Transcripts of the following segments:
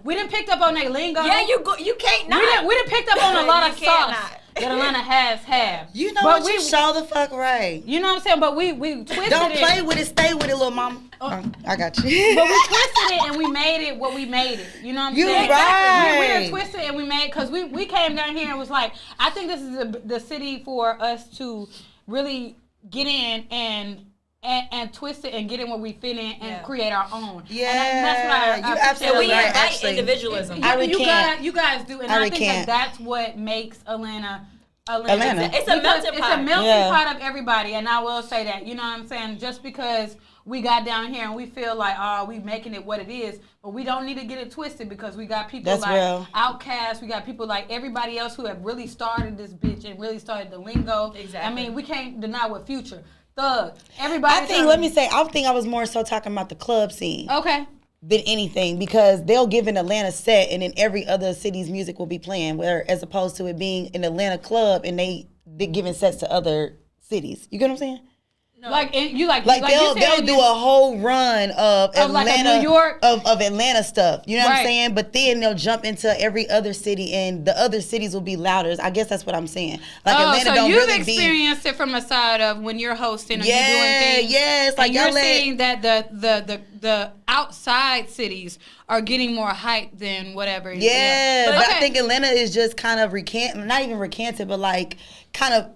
We didn't picked up on their lingo. Yeah, you can't not. We didn't picked up on a lot of sauce that Atlanta has. You know what? You show the fuck right. You know what I'm saying? But we twisted it. Don't play with it. Stay with it, little mama. I got you. But we twisted it and we made it what we made it. You know what I'm saying? You right. We done twisted it and we made, because we came down here and was like, I think this is the city for us to really get in and twist it and get in where we fit in and create our own. Yeah, and that's what you absolutely right. Invite individualism. You guys do, and I think that's what makes Atlanta. It's a melting pot. It's a melting pot of everybody, and I will say that. You know what I'm saying? Just because we got down here and we feel like, we making it what it is, but we don't need to get it twisted, because we got people Outkast, we got people like everybody else who have really started this bitch and really started the lingo. Exactly. I mean, we can't deny what Future, Thug, everybody. I think I was more so talking about the club scene. Okay. Than anything, because they'll give an Atlanta set and then every other city's music will be playing, where as opposed to it being an Atlanta club and they're giving sets to other cities. You get what I'm saying? No. They'll do a whole run of Atlanta, like New York of Atlanta stuff. You know what I'm saying? But then they'll jump into every other city, and the other cities will be louder. I guess that's what I'm saying. Like Atlanta don't you've really experienced it from the side of when you're hosting and you're doing things. Yeah, it's like you're seeing that the outside cities are getting more hype than whatever. Yeah, but I think Atlanta is just kind of not even recanted, but like kind of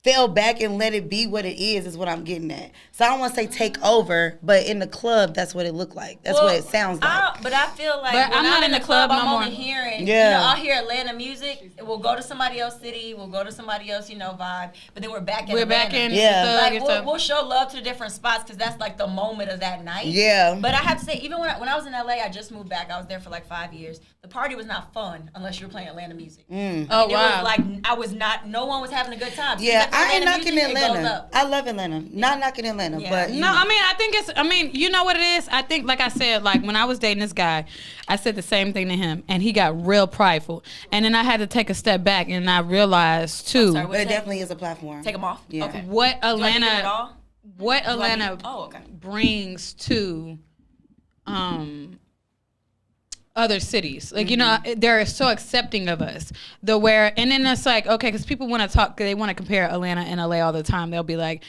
fell back and let it be what it is what I'm getting at. So I don't want to say take over, but in the club, that's what it looked like. That's what it sounds like. But I feel like when I'm not in the club no more. I'm only hearing, I'll hear Atlanta music. We'll go to somebody else's city. We'll go to somebody else, vibe. But then we're back in Atlanta. We'll show love to the different spots, because that's like the moment of that night. Yeah. But I have to say, even when I was in LA, I just moved back. I was there for like 5 years. The party was not fun unless you were playing Atlanta music. Oh, wow. It was like, no one was having a good time. Yeah, I ain't knocking Atlanta. I love Atlanta. Not knocking Atlanta, but no, I think you know what it is? I think, like I said, like when I was dating this guy, I said the same thing to him, and he got real prideful. And then I had to take a step back, and I realized too. But it definitely is a platform. Take them off. Yeah. Okay. What Atlanta brings to other cities, like they're so accepting of us. And then it's like, okay, because people want to talk, they want to compare Atlanta and LA all the time. They'll be like,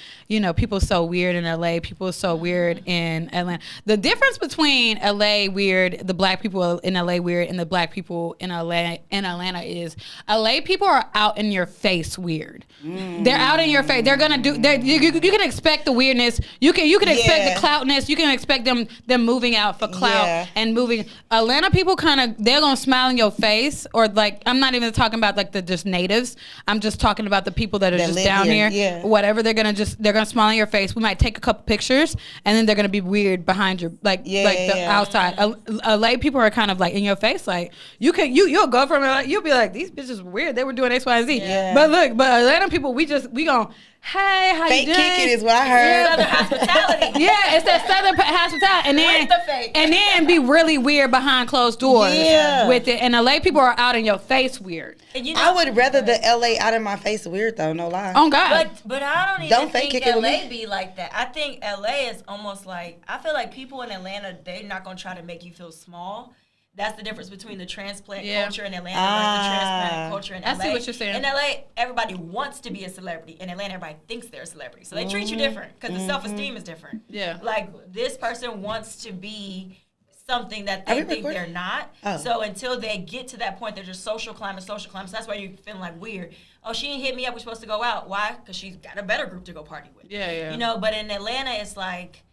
people so weird in LA, people so weird in Atlanta. The difference between LA weird, the black people in LA weird, and the black people in Atlanta is LA people are out in your face weird. They're out in your face. They're gonna do. You can expect the weirdness. You can expect the cloutness. You can expect them moving out for clout and moving. Atlanta people they're gonna smile in your face, or like, I'm not even talking about like the just natives. I'm just talking about the people that are just down here. Whatever, they're gonna smile in your face. We might take a couple pictures, and then they're gonna be weird behind your the outside. LA people are kind of like in your face. Like you'll go from it. You'll be like, these bitches were weird. They were doing X, Y, and Z. Yeah. But Atlanta people, we gonna. Hey, how you doing? Fake kicking is what I heard. Southern hospitality. Yeah, it's that Southern hospitality, and then be really weird behind closed doors with it. And LA people are out in your face weird. And I would rather the LA out in my face weird though, no lie. Oh God. But I don't think LA be like that. I think LA is almost like, I feel like people in Atlanta, they're not gonna try to make you feel small. That's the difference between the transplant culture in Atlanta versus the transplant culture in LA. I see what you're saying. In LA, everybody wants to be a celebrity. In Atlanta, everybody thinks they're a celebrity. So they treat you different, because the self-esteem is different. Yeah. Like, this person wants to be something that they think they're not. Oh. So until they get to that point, they're just social climbing. So that's why you're feeling like weird. Oh, she didn't hit me up. We're supposed to go out. Why? Because she's got a better group to go party with. Yeah. But in Atlanta, it's like,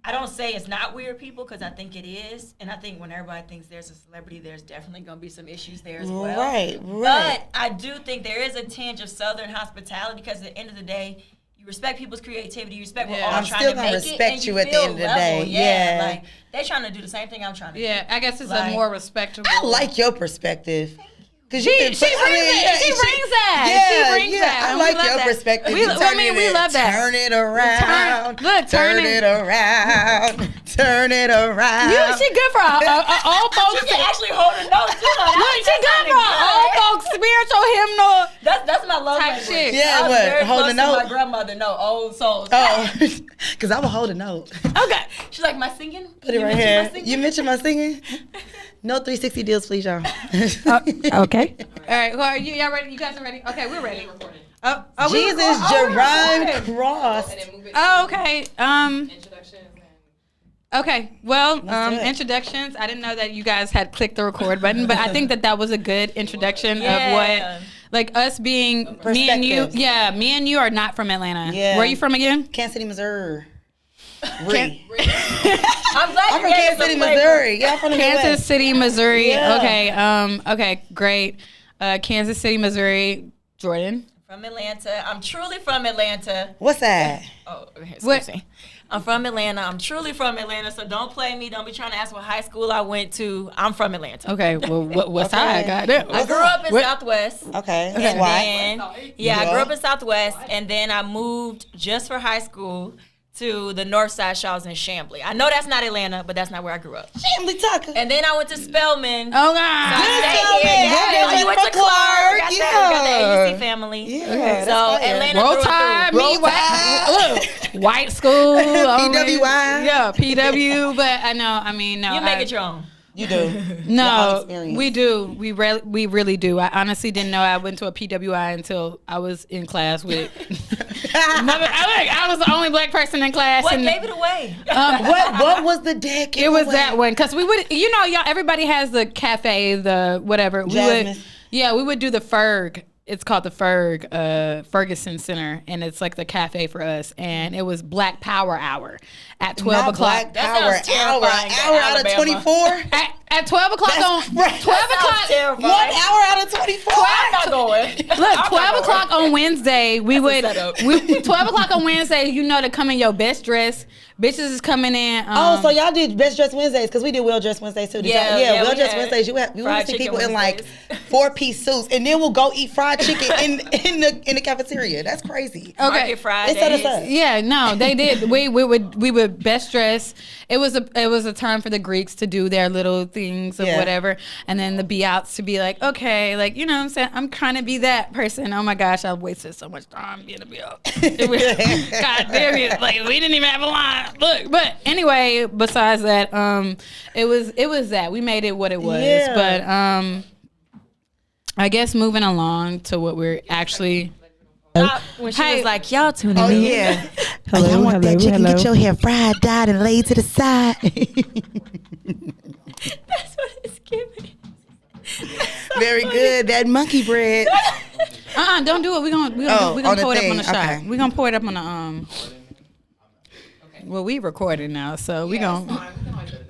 I don't say it's not weird people, because I think it is. And I think when everybody thinks there's a celebrity, there's definitely going to be some issues there as well. Right. But I do think there is a tinge of Southern hospitality, because at the end of the day, you respect people's creativity. You respect what all trying to make it. I'm still going to respect you at the end of the day. Yeah. Like, they're trying to do the same thing I'm trying to do. Yeah, I guess it's a more respectable. I like your perspective. She brings that. I like your perspective. We love that. Turn it around. Turn it around. Turn it around. She good for all folks. She can actually hold a note too. Look, she good for all folks spiritual him no. That's my love type language. shit. Yeah, I was what? very Hold close a note? to my grandmother. No, old souls. Oh, because I would hold a note. Okay. She's like, my singing? Put it right here. You mentioned my singing? No 360 deals, please, y'all. Okay. All right. Who are you? Y'all ready? You guys are ready? Okay, we're ready. Jesus, Jerron Cross. Oh, okay. Okay. Well, introductions. I didn't know that you guys had clicked the record button, but I think that was a good introduction of what, like us being me and you. Yeah, me and you are not from Atlanta. Yeah. Where are you from again? Kansas City, Missouri. I'm glad I'm from Kansas City, Missouri. Yeah, I'm from the Kansas City, Missouri. Yeah. Okay. Okay. Great. Kansas City, Missouri. Jordan. From Atlanta. I'm truly from Atlanta. What's that? Oh, okay. Excuse me. I'm from Atlanta. I'm truly from Atlanta, so don't play me. Don't be trying to ask what high school I went to. I'm from Atlanta. Okay. Well, what side? I grew up in Southwest. Okay. And then, I grew up in Southwest, and then I moved just for high school to the North Side Shaws in Chamblee. I know that's not Atlanta, but that's not where I grew up. Chamblee Tucker. And then I went to Spelman. Oh, God. You went to Clark. Got the AUC family. Yeah. So Atlanta Roll Tide, white school. PWI. Yeah, PW. But I know, no. You make it your own. You do. No, we do. We really do. I honestly didn't know I went to a PWI until I was in class with. I was the only black person in class. What gave it away? What was the deck? It was that one because we would, y'all. Everybody has the cafe, the whatever. Jasmine. We would do the Ferg. It's called the Ferg, Ferguson Center, and it's like the cafe for us. And it was Black Power Hour at 12 o'clock. Black Power Hour out of 24. At 12 o'clock on 12 o'clock. 1 hour out of 24. I'm not going. Look, 12 o'clock on Wednesday, 12 o'clock on Wednesday, to come in your best dress. Bitches is coming in. So y'all did Best Dress Wednesdays because we did Well Dressed Wednesdays too. Well Dressed Wednesdays. You would see people in like 4-piece suits, and then we'll go eat fried chicken in the cafeteria. That's crazy. Okay, Fridays. Yeah, no, they did. We would best dress. It was a time for the Greeks to do their little things or whatever, and then the be outs to be like, okay, like what I'm saying, I'm trying to be that person. Oh my gosh, I've wasted so much time being a be out. God damn it, like we didn't even have a line. Look, but anyway, besides that, it was that we made it what it was. Yeah. But I guess moving along to what we're actually. When she was like, y'all tuning in. Oh yeah. Hello, I want that chicken. Get your hair fried, dyed, and laid to the side. That's what it's giving. Very good. That monkey bread. Don't do it. We're gonna pour it up on the shot. Okay. We're gonna pour it up on the Well, we recording now, so we gonna.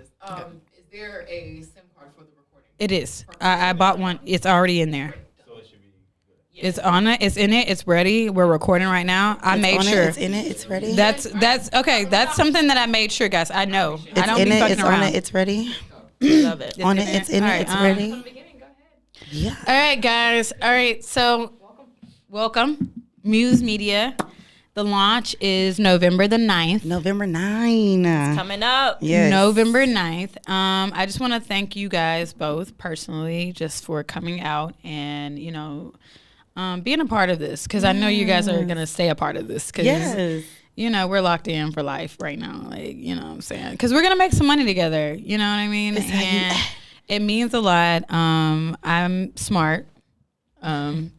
Is there a SIM card for the recording? It is. I bought one. It's already in there. So it should be good. It's on it. It's in it. It's ready. We're recording right now. I made sure. It's in it. It's ready. That's okay. That's something that I made sure, guys. I know. I don't be fucking around. On it. It's ready. Love it. On it. It's in it. It's ready. Yeah. All right, guys. All right. So, welcome, Muse Media. The launch is November the 9th. November 9th. It's coming up. Yes. November 9th. I just want to thank you guys both personally just for coming out and, being a part of this. Because I know you guys are going to stay a part of this. Because, we're locked in for life right now. Like, you know what I'm saying? Because we're going to make some money together. You know what I mean? And it means a lot. I'm Smartt.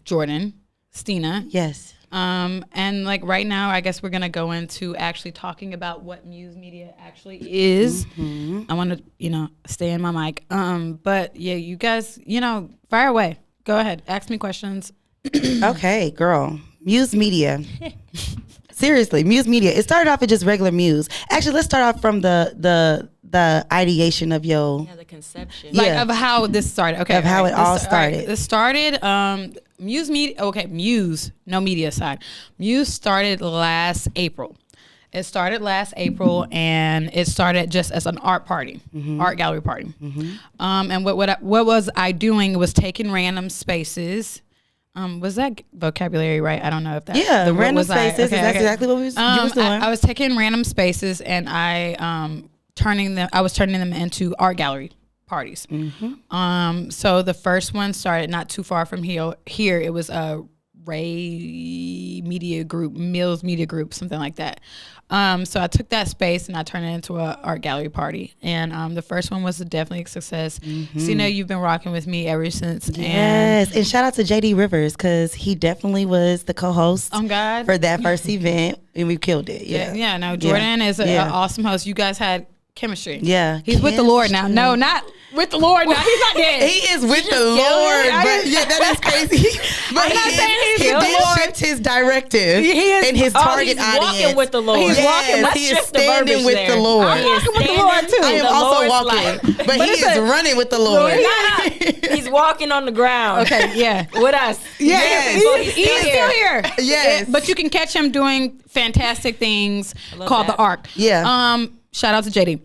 Jordan. Stina. Yes. And like right now, I guess we're gonna go into actually talking about what Muse Media actually is. Mm-hmm. I want to, stay in my mic. But yeah, you guys, fire away. Go ahead, ask me questions. Okay, girl. Muse Media. Seriously, Muse Media. It started off as just regular Muse. Actually, let's start off from the ideation of your the conception, of how this started. Okay, of how it all started. Right. It started. Muse Media. Okay, Muse. No media side. Muse started last April. It started last April, and it started just as an art party, art gallery party. Mm-hmm. And what was I doing was taking random spaces. Was that vocabulary right? I don't know if that. Yeah, the random spaces. That's exactly what you was doing. I was taking random spaces, and I was turning them into art gallery parties. So the first one started not too far from here. It was a Ray Media Group, Muse Media Group, something like that. So I took that space and I turned it into an art gallery party. And the first one was definitely a success. Stina, you've been rocking with me ever since. Yes, and shout out to JD Rivers because he definitely was the co-host for that first event, and we killed it. Yeah. No, Jordan is an awesome host. You guys had chemistry. Yeah, he's with the Lord now. No, not with the Lord now. He's not dead. He is with the Lord, but yeah, that is crazy. But he did shift his directive and his target audience. He's walking with the Lord. He's walking. He is standing with the Lord. I'm walking with the Lord too. I am also walking, but he is running with the Lord. He's walking on the ground. Okay, yeah, with us. Yes, he's still here. Yes, but you can catch him doing fantastic things called the Arc. Yeah. Shout out to JD.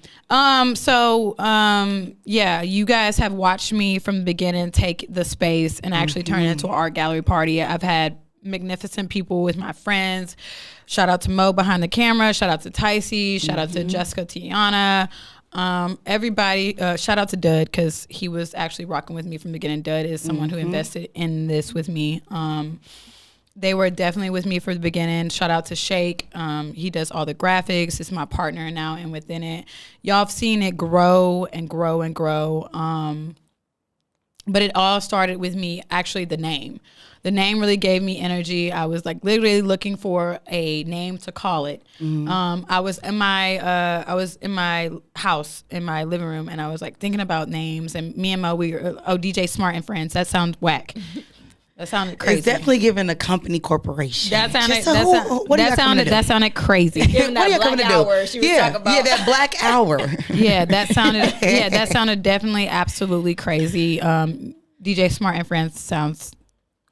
You guys have watched me from the beginning take the space and actually turn it into an art gallery party. I've had magnificent people with my friends. Shout out to Mo behind the camera. Shout out to Ticey. Shout out to Jessica Tiana. Everybody, shout out to Dud because he was actually rocking with me from the beginning. Dud is someone who invested in this with me. They were definitely with me from the beginning. Shout out to Shake. He does all the graphics. It's my partner now, and within it, y'all have seen it grow and grow and grow. But it all started with me, actually, the name. The name really gave me energy. I was like literally looking for a name to call it. I was in my house, in my living room, and I was like thinking about names. And me and Mo, we were, DJ Smartt and Friends. That sounds whack. That sounded crazy. It's definitely giving a company corporation. That sounded crazy. Giving that black hour she was talking about. Yeah, that black hour. that sounded definitely absolutely crazy. DJ Smartt and Friends sounds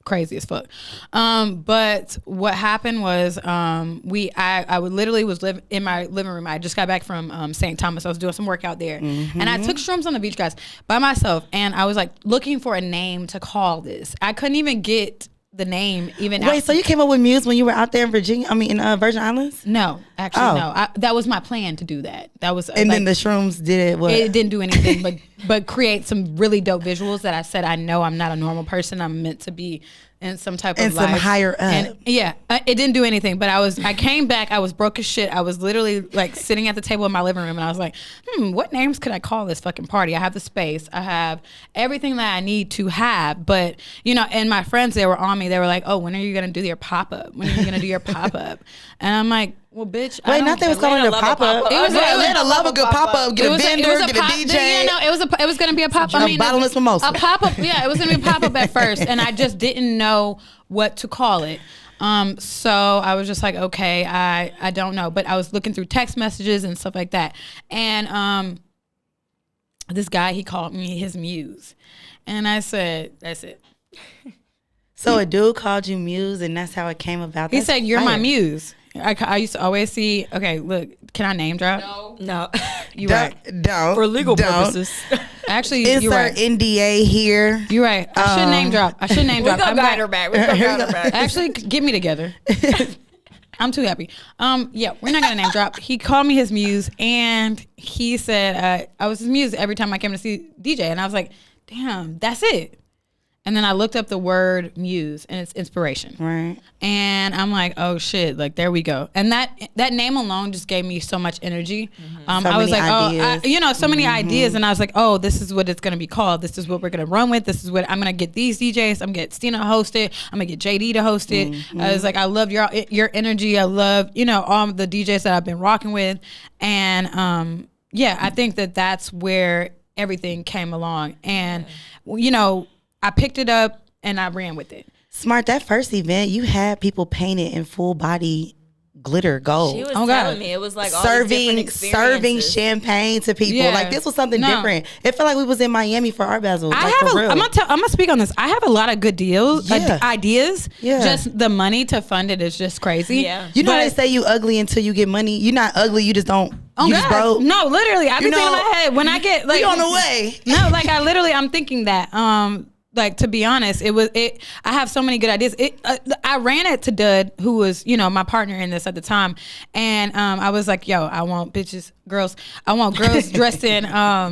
crazy as fuck. But what happened was I literally was in my living room. I just got back from St. Thomas. I was doing some work out there. And I took shrooms on the beach, guys, by myself. And I was like looking for a name to call this. I couldn't even get the name even. Wait, so you came up with Muse when you were out there in Virginia? I mean, in Virgin Islands? No, actually, no. That was my plan to do that. That was, and then the shrooms did it. What? It didn't do anything, but create some really dope visuals that I said I know I'm not a normal person. I'm meant to be in some type of life. Some higher up. And it didn't do anything. But I came back. I was broke as shit. I was literally like sitting at the table in my living room, and I was like, what names could I call this fucking party? I have the space. I have everything that I need to have. But and my friends, they were on me. They were like, oh, when are you gonna do your pop up? When are you gonna do your pop up? And I'm like, well, bitch. Wait, not they was calling it a pop up. Atlanta love a good pop up. Get a vendor, get a DJ. It was gonna be a pop up. I mean, bottomless mimosa. A pop up. Yeah, it was gonna be a pop up at first, and I just didn't know what to call it. So I was just like, okay, I don't know. But I was looking through text messages and stuff like that, and this guy, he called me his muse, and I said, that's it. So a dude called you Muse, and that's how it came about. He said, "You're my muse." I used to always see. Okay, look, can I name drop? No. You right. Don't for legal purposes. Actually, is you're there right. NDA here? You're right. I should name drop. We're gonna guide her back. Actually, get me together. I'm too happy. Yeah, we're not gonna name drop. He called me his muse, and he said I was his muse every time I came to see DJ, and I was like, damn, that's it. And then I looked up the word muse, and it's inspiration. Right. And I'm like, oh shit, like there we go. And that name alone just gave me so much energy. I was like, so many ideas. And I was like, oh, this is what it's gonna be called. This is what we're gonna run with. This is what I'm gonna get these DJs. I'm gonna get Stina to host it. I'm gonna get JD to host it. I was like, I love your energy. I love all the DJs that I've been rocking with. And I think that's where everything came along. And I picked it up and I ran with it. Smartt, that first event, you had people painted in full body glitter gold. She was telling me it was like all serving champagne to people. Yeah. Like this was something different. It felt like we was in Miami for Art Basel. I'm gonna speak on this. I have a lot of good deals, ideas. Yeah. Just the money to fund it is just crazy. Yeah. You know how they say you ugly until you get money. You're not ugly. You just don't. Oh you just broke. No, literally. I be thinking in my head when I get like we on the way. No, like I'm thinking that. Like, to be honest, I have so many good ideas. I ran it to Dud, who was, my partner in this at the time. And I was like, yo, I want girls dressed in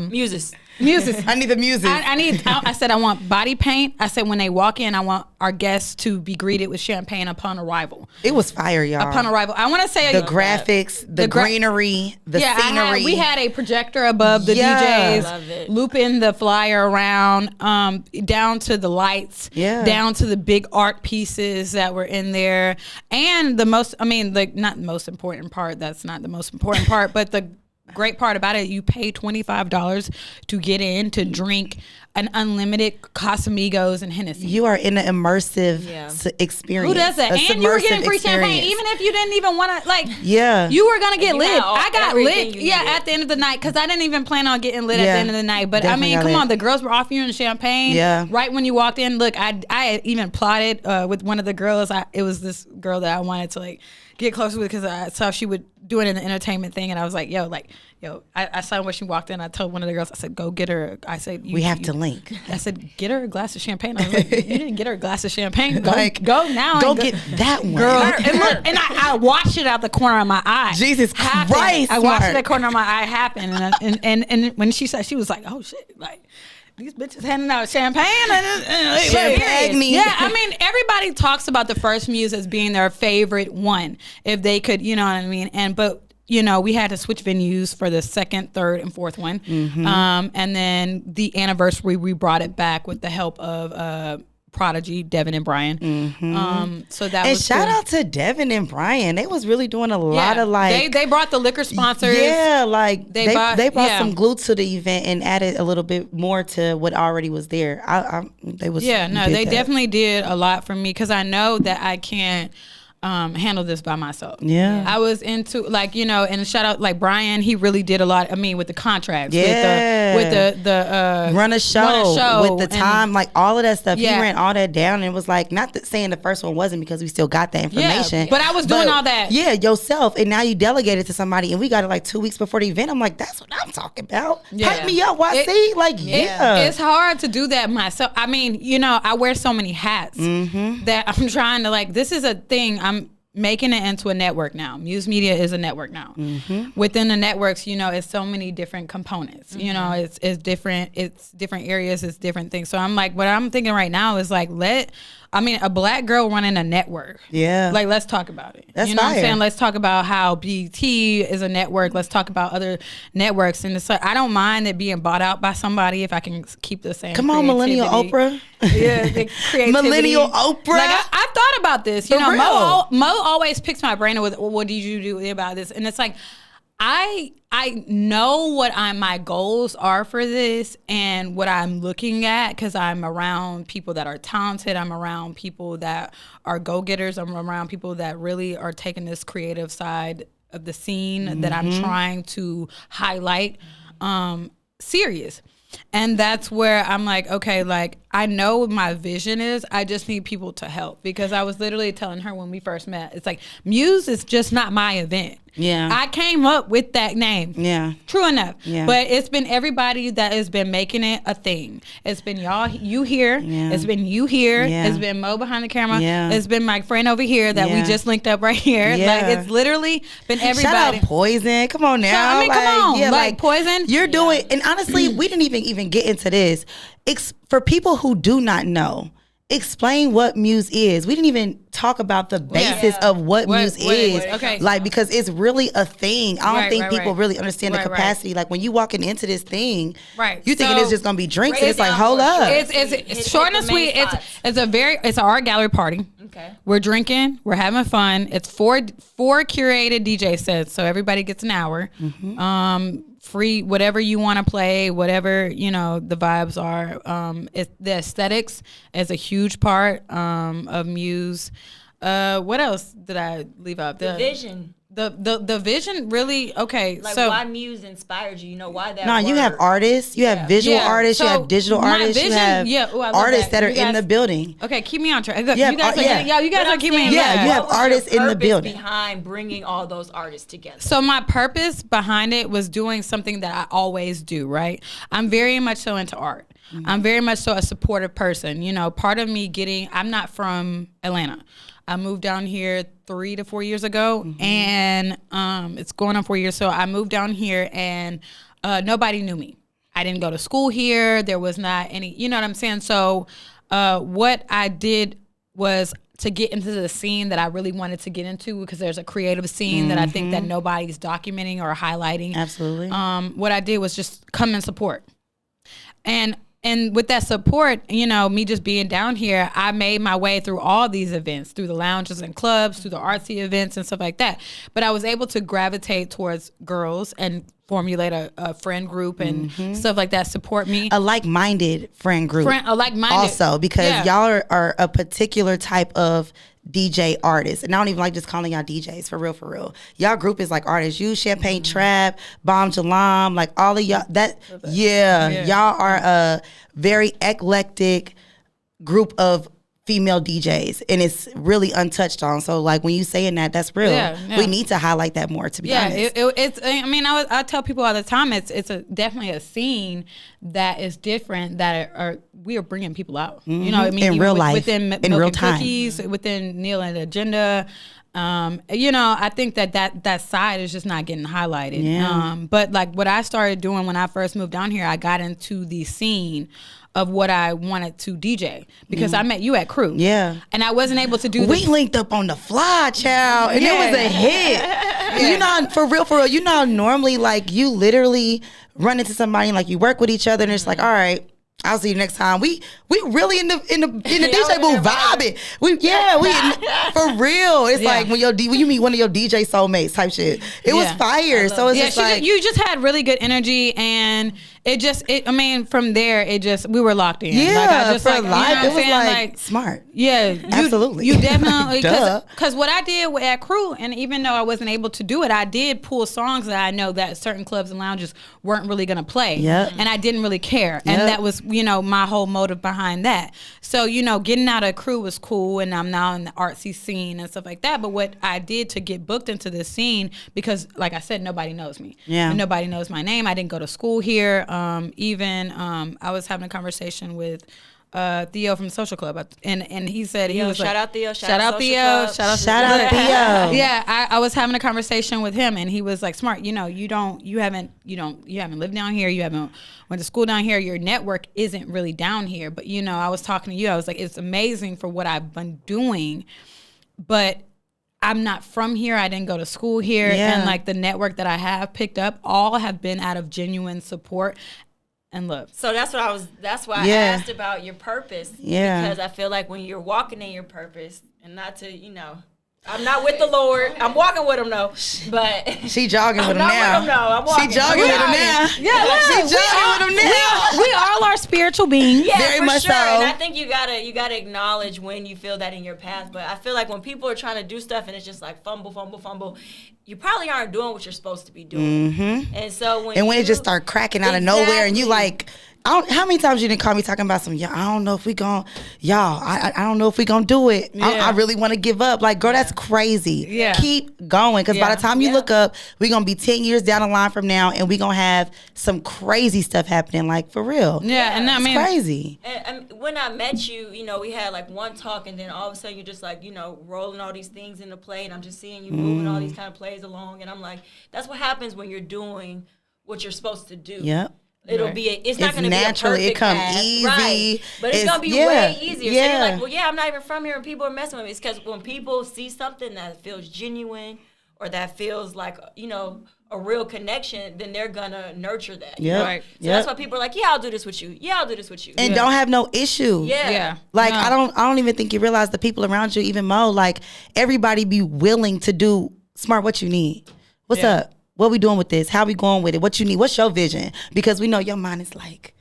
muses. Muses. I need the muses. I said I want body paint. I said when they walk in, I want our guests to be greeted with champagne upon arrival. It was fire, y'all. Upon arrival. I want to say the graphics, the greenery, the scenery. We had a projector above the DJs, looping the flyer around, down to the lights, down to the big art pieces that were in there. And not the most important part, that's not the most important part, but the great part about it, you pay $25 to get in to drink an unlimited Casamigos and Hennessy. You are in an immersive experience. Who does that? And you were getting free champagne, even if you didn't even want to, you were going to get lit. I got lit, at the end of the night, because I didn't even plan on getting lit at the end of the night. But come on, the girls were offering you champagne right when you walked in. Look, I even plotted with one of the girls. It was this girl that I wanted to get closer with, because I saw she would do it in the entertainment thing, and I was like, I saw when she walked in. I told one of the girls, I said, go get her. I said, we have to link. I said, get her a glass of champagne. I was like, you didn't get her a glass of champagne. Go now. Go get that one. Girl. And look, and I watched it out the corner of my eye. Jesus Christ. I watched it out the corner of my eye happen. And when she said, she was like, oh shit, these bitches handing out champagne. Yeah, everybody talks about the first Muse as being their favorite one, if they could, you know what I mean? But we had to switch venues for the second, third, and fourth one. And then the anniversary, we brought it back with the help of Prodigy, Devin and Brian. So that was shout out to Devin and Brian. They was really doing a lot of they brought the liquor sponsors. Yeah, they brought some glue to the event and added a little bit more to what already was there. They definitely did a lot for me, because I know that I can't handle this by myself. I was into and shout out Brian, he really did a lot. With the contracts, with the run a show with the time, all of that stuff. He ran all that down, and it was not saying the first one wasn't, because we still got that information. But I was doing all that. Yeah, yourself, and now you delegated to somebody, and we got it 2 weeks before the event. I'm like, that's what I'm talking about. Pipe me up, YC. It's hard to do that myself. I wear so many hats that I'm trying to this is a thing. I'm making it into a network now. Muse Media is a network now. Within the networks, it's so many different components. It's different areas, it's different things. So I'm what I'm thinking right now is a black girl running a network. Let's talk about it. That's what I'm saying? Let's talk about how BT is a network. Let's talk about other networks. And it's I don't mind it being bought out by somebody if I can keep the same. Come on, Millennial Oprah. The creativity. Millennial Oprah. I've thought about this. Mo always picks my brain with, what did you do about this? And it's I know what my goals are for this and what I'm looking at, because I'm around people that are talented. I'm around people that are go-getters. I'm around people that really are taking this creative side of the scene that I'm trying to highlight serious. And that's where I'm I know what my vision is. I just need people to help, because I was literally telling her when we first met, it's Muse is just not my event. I came up with that name. True enough. But it's been everybody that has been making it a thing. It's been you here. It's been you here. It's been Mo behind the camera. It's been my friend over here that we just linked up right here. It's literally been everybody. Shout out Poison. Come on now. Come on. Poison. You're doing, and honestly, we didn't even get into this. For people who do not know, explain what Muse is. We didn't even talk about the basis of what Muse is. Okay. Because it's really a thing. I don't think people really understand the capacity. When you walking into this thing, you thinking it's just gonna be drinks, and it's hold up. It's short and sweet. It's an art gallery party. Okay. We're drinking, we're having fun. It's four curated DJ sets, so everybody gets an hour. Free, whatever you want to play, whatever the vibes are. The aesthetics is a huge part of Muse. What else did I leave out? The vision. The vision really so why Muse inspired you? Why that? No, you have artists, you have visual artists, you have digital artists, you have artists that are in the building. Okay, keep me on track. You guys are keeping me. You have artists in the building. Behind bringing all those artists together. So my purpose behind it was doing something that I always do. Right, I'm very much so into art. I'm very much so a supportive person. Part of me I'm not from Atlanta. I moved down here 3 to 4 years ago, and it's going on 4 years. So I moved down here, and nobody knew me. I didn't go to school here. There was not any, you know what I'm saying? So what I did was to get into the scene that I really wanted to get into, because there's a creative scene that I think that nobody's documenting or highlighting. Absolutely. What I did was just come and support. And with that support, you know, me just being down here, I made my way through all these events, through the lounges and clubs, through the artsy events and stuff like that. But I was able to gravitate towards girls and formulate a friend group and stuff like that, support me. A like-minded friend group. A like-minded. Also, because y'all are a particular type of DJ artist. And I don't even like just calling y'all DJs, for real, for real. Y'all group is like artists. You, Champagne Trap, Bomb Jalam, like all of y'all. Y'all are a very eclectic group of female DJs, and it's really untouched on. So like when you saying that, that's real. We need to highlight that more, to be honest. It's I mean, I tell people all the time, it's definitely a scene that is different, that we are bringing people out. You know what I mean? In real life, within in real time. Cookies, within Neil and Agenda. You know, I think that side is just not getting highlighted. But like what I started doing when I first moved down here, I got into the scene of what I wanted to DJ, because I met you at Crew. Yeah. And I wasn't able to do We linked up on the fly, child, and it was a hit. You know, for real, you know, normally like you literally run into somebody and like you work with each other and it's like, all right, I'll see you next time. We really in the DJ booth vibing. We for real. It's like when you meet one of your DJ soulmates type shit. It was fire. So it's just like you just had really good energy, and I mean, from there we were locked in. Yeah, like, I just for like, life. You know it was like smart. Yeah, absolutely. You definitely, because what I did at Crew, and even though I wasn't able to do it, I did pull songs that I know that certain clubs and lounges weren't really gonna play. And I didn't really care, and that was, you know, my whole motive behind that. So, you know, getting out of Crew was cool, and I'm now in the artsy scene and stuff like that. But what I did to get booked into this scene, because like I said, nobody knows me. And nobody knows my name. I didn't go to school here. I was having a conversation with Theo from Social Club, and he said he was shout like, out Theo, shout out Theo, shout out Theo. Yeah, I was having a conversation with him, and he was like, Smartt, you know, you haven't lived down here, you haven't went to school down here, your network isn't really down here. But you know, I was talking to you, I was like, it's amazing for what I've been doing, but I'm not from here. I didn't go to school here, and like the network that I have picked up, all have been out of genuine support and love. So that's why I asked about your purpose. Because I feel like when you're walking in your purpose, and not to, you know, I'm not with the Lord. I'm walking with him though, but she jogging with him now. I'm walking. She jogging with him now. She jogging with him now. We all are spiritual beings. Yeah, very for much sure. so. And I think you gotta acknowledge when you feel that in your path. But I feel like when people are trying to do stuff and it's just like fumble, you probably aren't doing what you're supposed to be doing. And so when it just start cracking out of nowhere, and you like, how many times you didn't call me talking about some, I don't know if we gon', I don't know if we gonna do it. I really want to give up. Like, girl, that's crazy. Keep going, because by the time you look up, we gonna be 10 years down the line from now, and we gonna have some crazy stuff happening, like for real. And I mean, crazy. And when I met you, you know, we had like one talk, and then all of a sudden you're just like, you know, rolling all these things into play, and I'm just seeing you moving all these kind of plays along, and I'm like, that's what happens when you're doing what you're supposed to do. It'll be it's not going to be a perfect it come path, easy, right? But it's going to be way easier. So you're like, well, I'm not even from here, and people are messing with me. It's because when people see something that feels genuine, or that feels like, you know, a real connection, then they're gonna nurture that. So that's why people are like, I'll do this with you. I'll do this with you. And don't have no issue. Like, I don't even think you realize the people around you even more. Like, everybody be willing to do, Smartt, what you need. What's up? What we doing with this? How we going with it? What you need? What's your vision? Because we know your mind is like,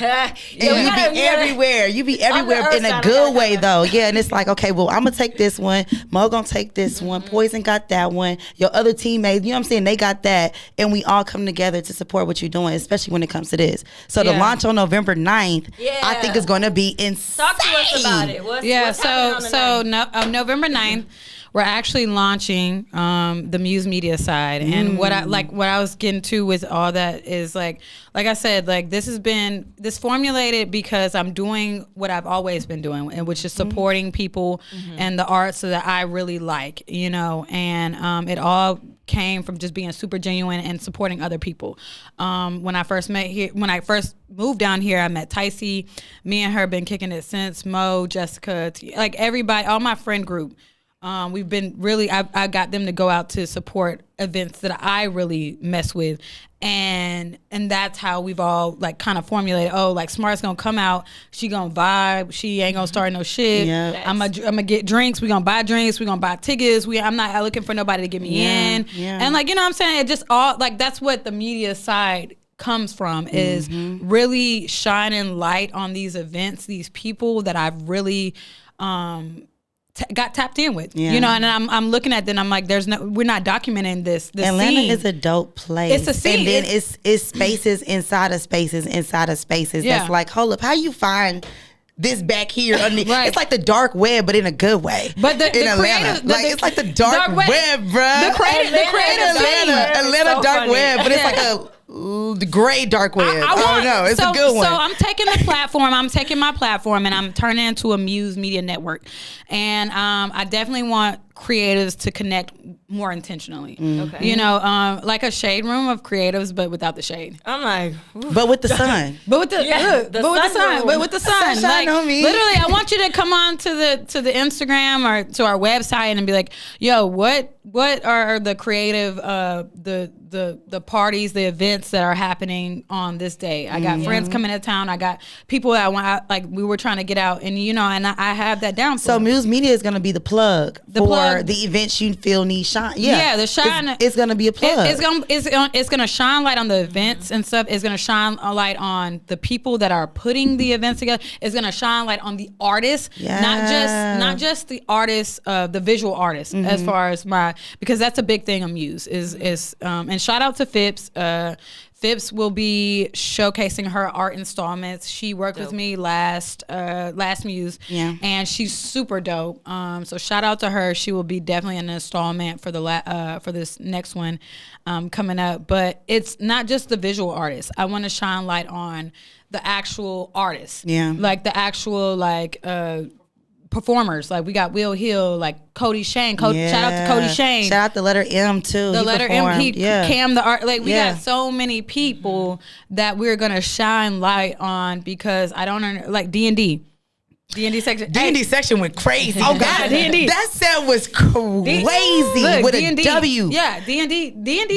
and you be everywhere. You be everywhere in a good way, though. And it's like, okay, well, I'm gonna take this one. Mo gonna take this one. Poison got that one. Your other teammates, you know what I'm saying? They got that, and we all come together to support what you're doing, especially when it comes to this. So the launch on November 9th, I think is going to be insane. Talk to us about it. What's happening on the 9th? November 9th. we're actually launching the Muse Media side, and what I was getting to with all that is like I said, like this formulated because I'm doing what I've always been doing, and which is supporting people and the arts that I really like, you know, and it all came from just being super genuine and supporting other people. When I first moved down here, I met Ticey. Me and her been kicking it since. Mo, Jessica, like everybody, all my friend group. We've been really, I got them to go out to support events that I really mess with. And that's how we've all like kind of formulated, like Smartt's gonna come out, she gonna vibe, she ain't gonna start no shit. Yeah. I'm gonna get drinks, we gonna buy drinks, we gonna buy tickets, I'm not looking for nobody to get me in. Yeah. And like, you know what I'm saying? It just all like that's what the media side comes from, is really shining light on these events, these people that I've really got tapped in with, you know, and I'm looking at them. I'm like, we're not documenting this. Atlanta scene is a dope place. It's a scene, and then it's spaces inside of spaces inside of spaces. Yeah. That's like, hold up, how you find this back here? Right. It's like the dark web, but in a good way. But the Atlanta, it's like the dark web, bruh. The creative Atlanta dark funny. Web, but it's like the gray dark web. I don't know. It's a good one. So I'm taking my platform and I'm turning it into a Muse Media Network. And I definitely want creatives to connect more intentionally. Okay. You know, like a shade room of creatives, but without the shade. I'm like, but with the sun. But with the sun. Sunshine like, on me. Literally, I want you to come on to the Instagram or to our website and be like, yo, what are the creative the parties, the events that are happening on this day? I got friends coming to town. I got people that we were trying to get out, and you know, and I have that down. So Muse Media is going to be the plug for the events you feel need shine. Yeah, the shine. It's going to be a plug. It's going to shine light on the events and stuff. It's going to shine a light on the people that are putting the events together. It's going to shine light on the artists, not just the artists, the visual artists. As far as because that's a big thing on Muse is and shout out to Phipps. Phipps will be showcasing her art installments. She worked with me last Muse, and she's super dope. So shout out to her. She will be definitely an installment for for this next one coming up. But it's not just the visual artists. I want to shine light on the actual artists, like the actual performers. Like we got Will Hill, like Cody Shane. Shout out to Cody Shane. Shout out the letter M too. The letter M. Cam the art. Like we got so many people that we're gonna shine light on because I don't like D&D. D&D section. D&D section went crazy. Oh God, D&D. That set was crazy with D&D. A W. Yeah, D&D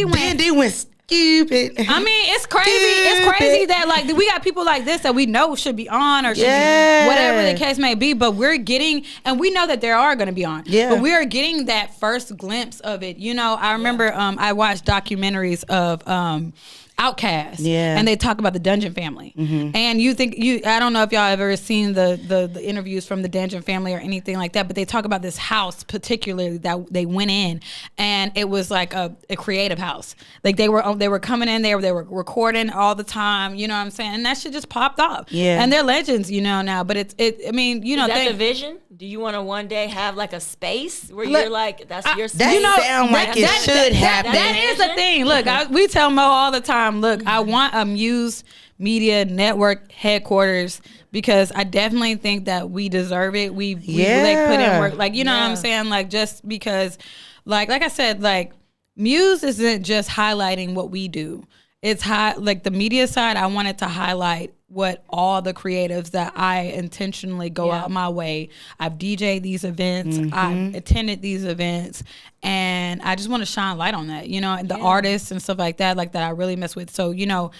went. D&D went stupid. I mean, it's crazy. It's crazy that like we got people like this that we know should be on or should be whatever the case may be, but we're getting, and we know that there are going to be on. Yeah. But we are getting that first glimpse of it. You know, I remember I watched documentaries of Outcast, and they talk about the Dungeon family, and I don't know if y'all ever seen the interviews from the Dungeon family or anything like that, but they talk about this house particularly that they went in, and it was like a creative house. Like they were coming in there, they were recording all the time, you know what I'm saying, and that shit just popped off. And they're legends, you know, now. But I mean, you know, is that the vision? Do you want to one day have like a space where you're like, that's your space? That sound like it should happen. That is the thing. Look, we tell Mo all the time, look, I want a Muse Media Network headquarters because I definitely think that we deserve it. We like put in work. Like, you know what I'm saying? Like, just because, like I said, like, Muse isn't just highlighting what we do. It's like the media side, I wanted to highlight what all the creatives that I intentionally go out my way. I've DJ'd these events, I've attended these events, and I just want to shine light on that, you know, and the artists and stuff like that I really mess with. So, you know,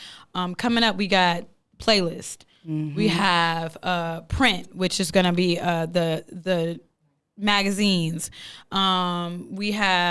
coming up, we got playlist. We have print, which is going to be the magazines. We have